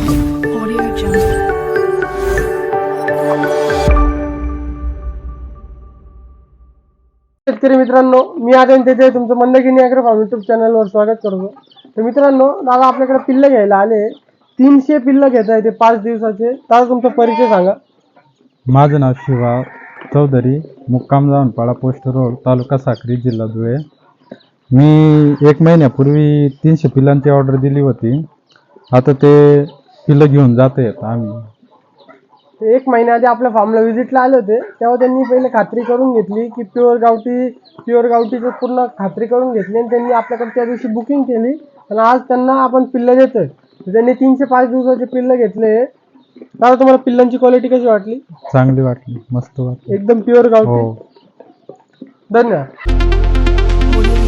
Audio Jungle. शेतकरी मित्रांनो, मी आनंद तेथे तुमचं मंदगिनी ॲग्रो फार्म यूट्यूब चॅनलवर स्वागत करतो. तर मित्रांनो, दादा आपल्याकडे पिल्लं घ्यायला आले. 300 पिल्लं घेत आहे ते 5 दिवसाचे. दादा तुमचा परिचय सांगा. माझं नाव शिवा चौधरी, मुक्काम जाऊनपाडा, पोस्ट रोड, तालुका साक्री, जिल्हा धुळे. मी 1 महिन्यापूर्वी 300 पिल्लांची ऑर्डर दिली होती. आता ते पिल्लं घेऊन जात आहेत आम्ही. ते 1 महिन्याआधी आपल्या फार्मला व्हिजिटला आले होते, तेव्हा त्यांनी पहिले खात्री करून घेतली की प्युअर गावठीचं पूर्ण खात्री करून घेतली आणि त्यांनी आपल्याकडे त्या दिवशी बुकिंग केली आणि आज त्यांना आपण पिल्लं देतोय. त्यांनी 305 दिवसाचे पिल्लं घेतले. दादा तुम्हाला पिल्लांची क्वालिटी कशी वाटली? चांगली वाटली, मस्त वाटली. एकदम प्युअर गावठी. हो. धन्यवाद. Audio